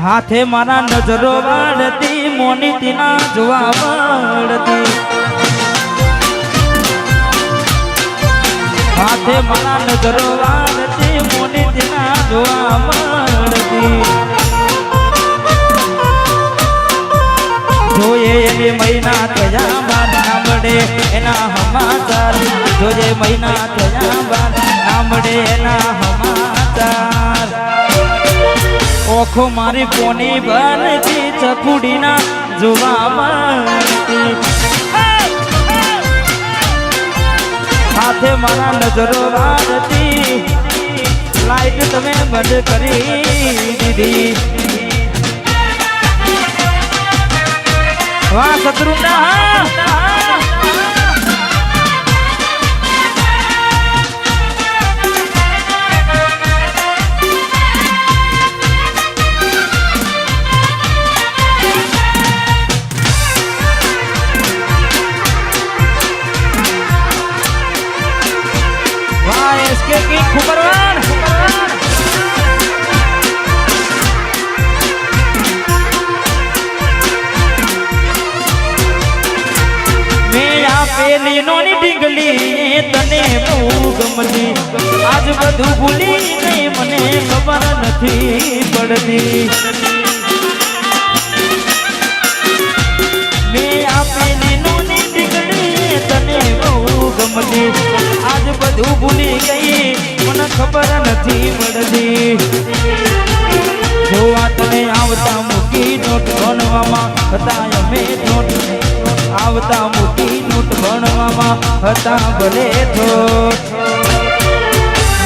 હાથે મારા નજરો વાળતી મોની તીના જોવા મળતી હાથે મારા નજરો વાળતી મોની તીના જોવા મળતી જોઈએ એને મહિના થયા બાદ ના મળે એના સમાચાર જોઈએ મહિના થયા બાદ ના મળે એના સમાચાર ઓખો મારી પોની બનતી ચકુડીના જોવા મળતી હાથે મારા નજરો વાળતી લાઈટ તમે બંધ કરી દીધી વાહ શત્રુના इसके की खुबरवान मेरा पेली नोनी ढींगली तने बહુ ગમતી આજ બધું ભૂલી ગઈ મને ખબર નથી પડતી મેરા પેલી નોની ઢીંગલી તને બહુ ગમતી આજ બધું ભૂલી ગઈ મને ખબર નથી પડતી જોવા તને આવતા મૂકી નોટ ભણવામાં હતા અમે નોટ આવતા મૂકી નોટ ભણવામાં હતા ભલે થોટ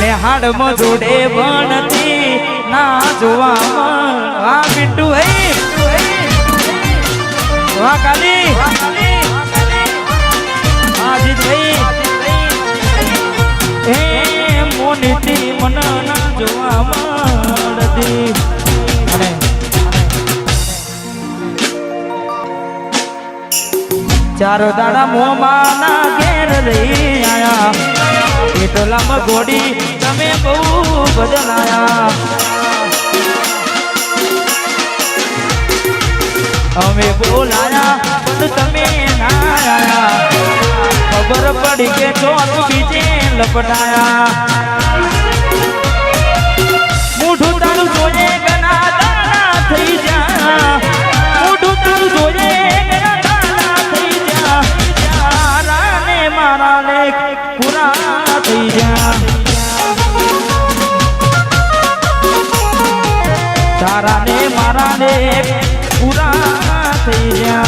ને હાડમાં જોડે ભણતી ના જોવામાં આ પિન્ટુ હે વાહ કાલી આજી થઈ હે મોનીતી મન ના જોવા મળતી અને ચારો દાડા મોમાના ઘેર રહી આયા એટલામાં ગોડી તમે બહુ બદલાયા અમે બોલાયા પણ તમે ના આયા ખબર પડી કે ચોર બીજે લપટાયા મૂઠું તારું જોઈએ ગના દાણા થઈ જા મૂઠું તારું જોઈએ ગના દાણા થઈ જા તારા ને મારા લેખ પૂરા થઈ જા તારા ને મારા લેખ પૂરા થઈ જા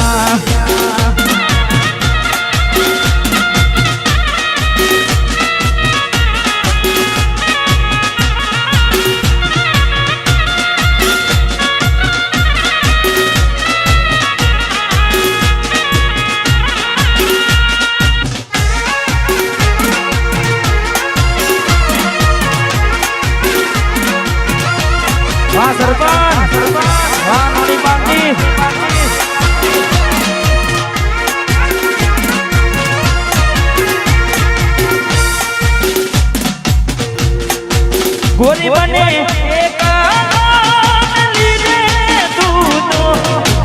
વાહ સરપંચ વાહ નાની બાંધી ગોરી બને એક લીધે તું તો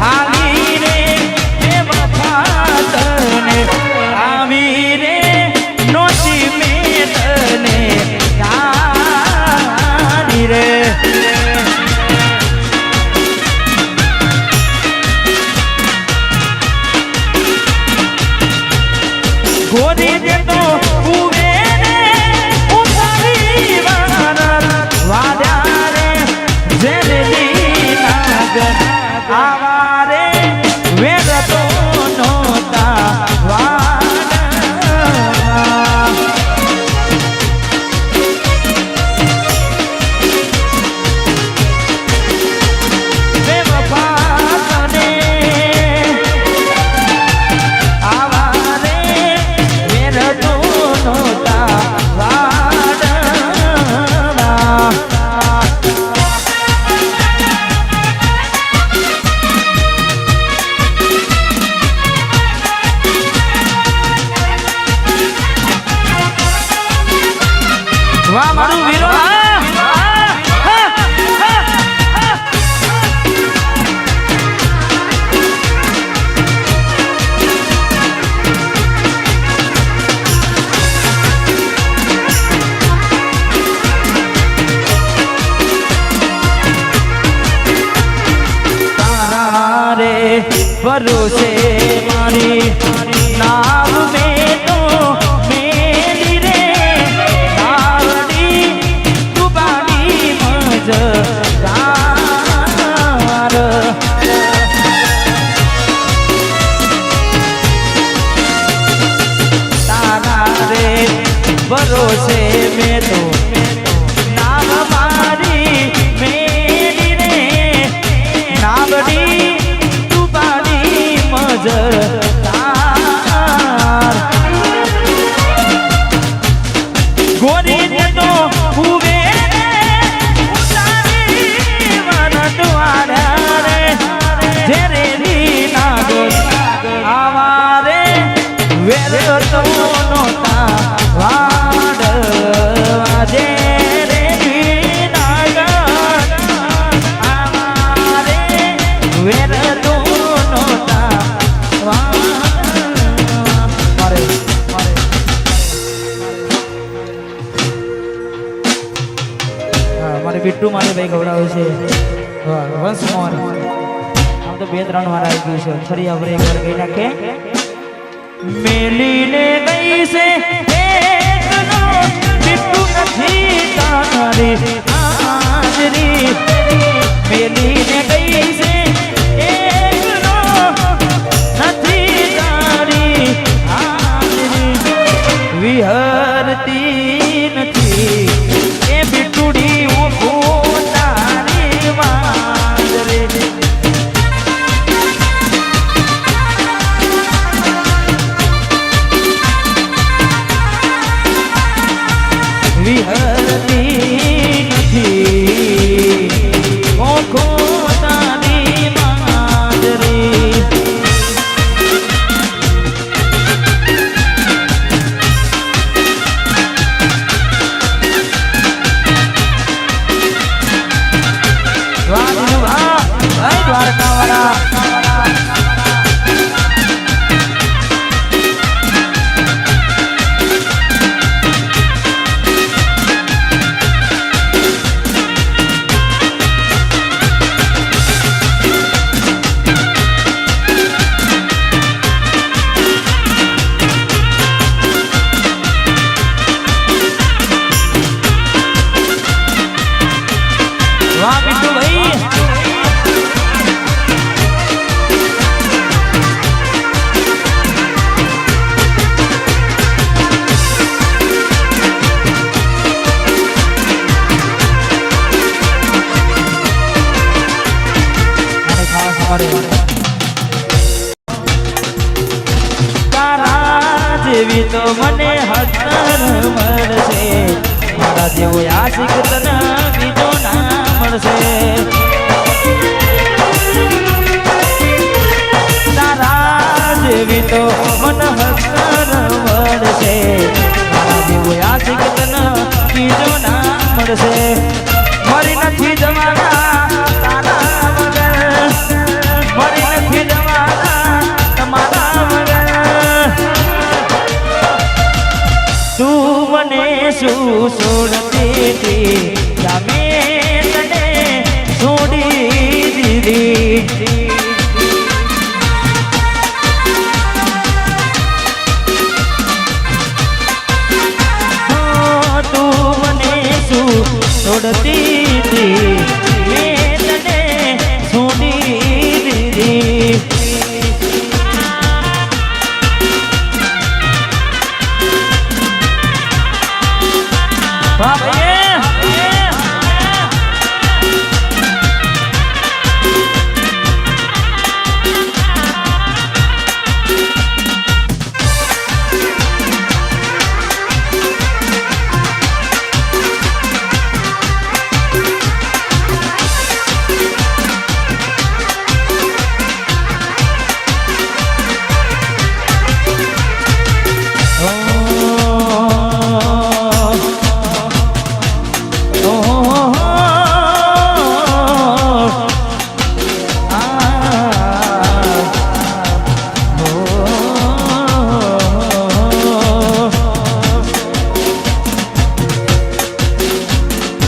હાલી રે એ વફાતને આવી રે નોતી મેં તને જાની રે ગોરી દે તો ઉવે રે ઉતારી વારા વાદ્યા ભરોસે મારી નાવ મેં તો મેલી રે નાવડી ડૂબાડી મજદાર તારા રે ભરોસે મેં તો નાવ મારી મેલી રે નાવડી ડૂબાડી મજદાર ગોરી ને તો હુવે ઉતારી વરદવાડા રે જેરે રી નાગો આવા રે વેર તો નોતા વાડવા જેરે રી નાગો આવા રે વેર તો નોતા મારે મારે બિટ્ટુ મારે ભાઈ ખવડાવે છે વંશ મોહન આમ તો 2-3 વાર આવી ગયું છે ફરી આપણે એકવાર કહી નાખે મેલીને ગઈ છે એકલો બિટ્ટુ નથી તારી હાજરી મેલીને ગઈ છે એકલો નથી તારી હાજરી વિહરતી નથી એ બિટુડી ઉભો તારી વાંદરે વિહરતી નથી ઓખો તારી વાંદરે વાહ બિટ્ટુ ભાઈ તારા જેવી તો મને હસર મળશે મારા જેવો આશિક તને બીજો ના મળશે તારા જેવી તો મને હસર મળશે મારા જેવો આશિક તને બીજો ના મળશે મરી નથી જવાના તારા વગર મરી નથી જવાના તમારા વગર તું મને શું છોડતી હતી તમે તને છોડી દીધી તું મને શું છોડતી હતી મેં તને છોડી દીધી વાહ ભાઈ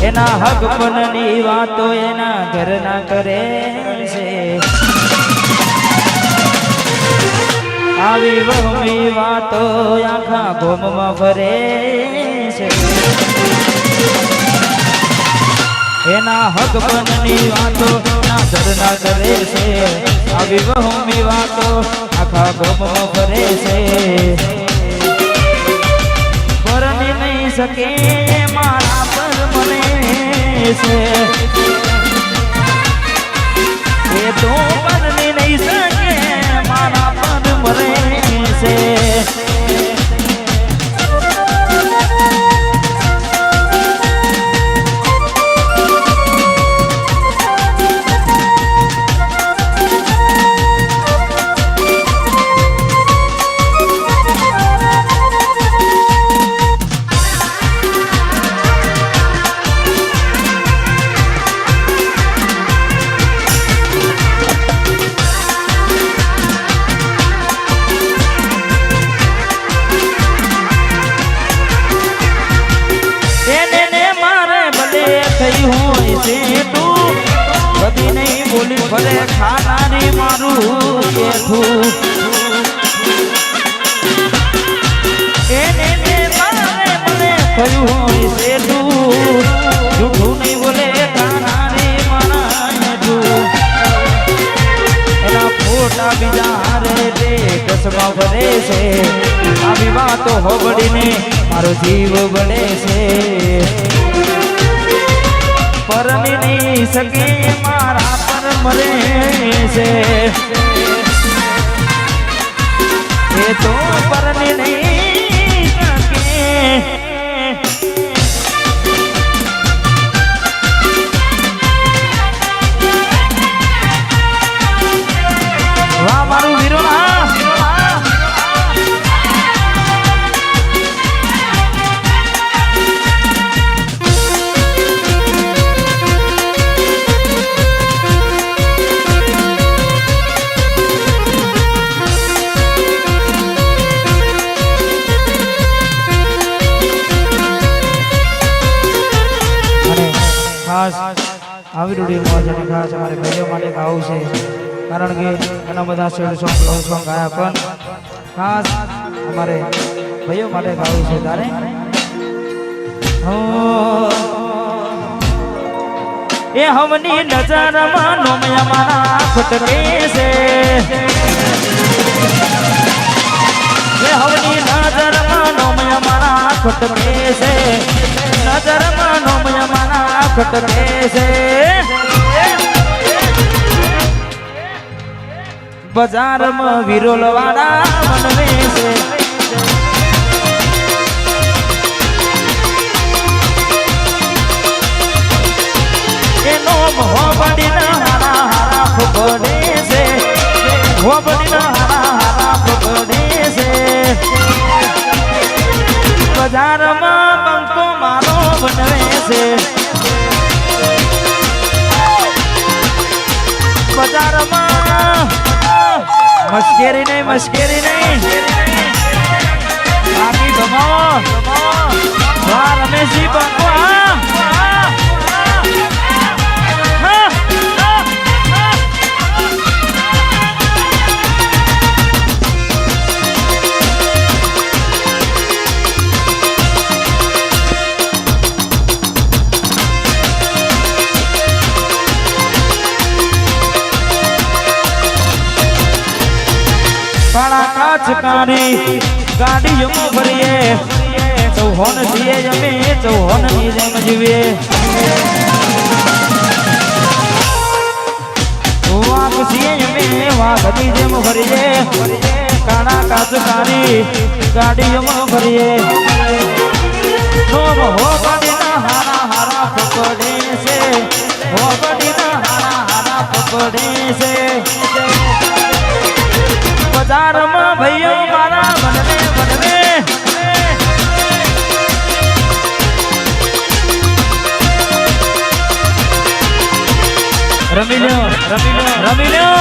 એના હક પનની વાતો એના ઘરના કરે છે આવી વહમી વાતો આખા ગોમમાં ફરે છે એના હક બનની વાતો ના ધરના કરે છે આવી વહમી વાતો આખા ગોમમાં ફરે છે પરણી નહીં શકે મારા પર મને છે એ તો પરણી નહીં શકે મારા પર મરે છે થઈ હોય છે તું કદી નહીં બોલી ભલે ખાનારી મારું બેઠું એને મારે મને થયું હોય છે તું જૂઠું નહીં બોલે ખાનારી મારા બેઠું એના ફોટા બીજા હારે તે કસમાં ભરે છે આવી વાતો હોબડીને મારો જીવ બળે છે પરણી નહીં શકે મારા પર મરે છે એ તો પરણી નહીં શકે વાહ મારું વીરો આવી રૂડીમાં જેને ખાસ અમારે ભાઈઓ માટે ગાવું છે કારણ કે ઘણા બધા શેડ સોંગ લવ સોંગ ગાયા પણ ખાસ અમારે ભાઈઓ માટે ગાવું છે તારે એ હમની નજરમાં નોમયા મારા ખટકે છે એ હમની નજરમાં નોમયા મારા ખટકે છે નજરમાં નોમયા મારા ખટકે છે બજારમાં વિરોલ વાળા મનવે છે એનો હોબડીના હારા હારા ફોડે છે હોબડીના હારા હારા ફોડે છે બજારમાં બંકો મારો બનવે છે બજારમાં મશ્કેરી નહીં બાકી ગમાવો રમેશજી બંકો કાચકારી ગાડીઓમાં ભરીએ ચૌહાણ છીએ અમે ચૌહાણની જેમ જીવીએ વાઘ છીએ અમે વાઘની જેમ ભરીએ કાળા કાચકારી ગાડીઓમાં ભરીએ નોમ હોબડીના હારા હારા પકડે છે હોબડીના હારા હારા પકડે છે બજારમાં ભાઈઓ મારા બનવે રમી લ્યો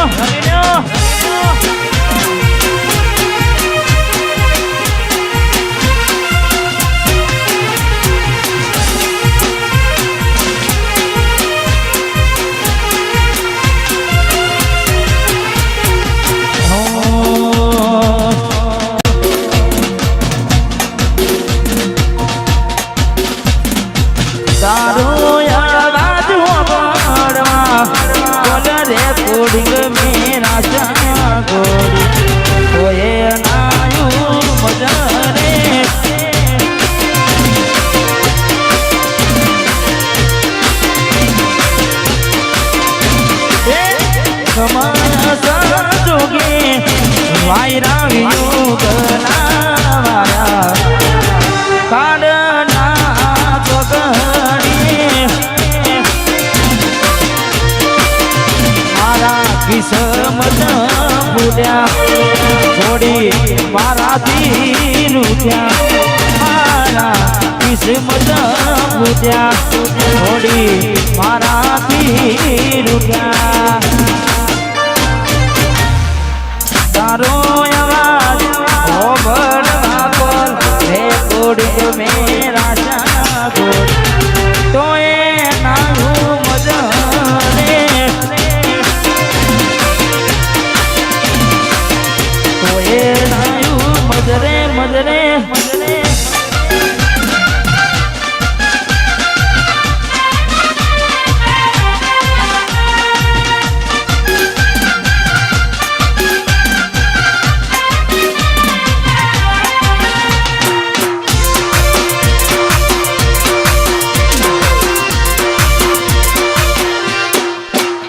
મજા બુડ્યા છોડી મારાથી રૂઠ્યા મારા કિસ્મત બુડ્યા છોડી મારાથી રૂઠ્યા તારો અવાજ ઓભળવા બોલ રે કોડી મેરા જાગોર તો એ નાનું મજા રે તો એ નાયું મજરે મજરે મજરે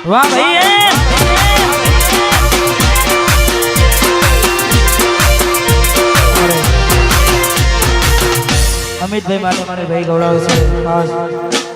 વાહ ભાઈ અમિતભાઈ માટે મારે ભાઈ ગૌરવ છે ખાસ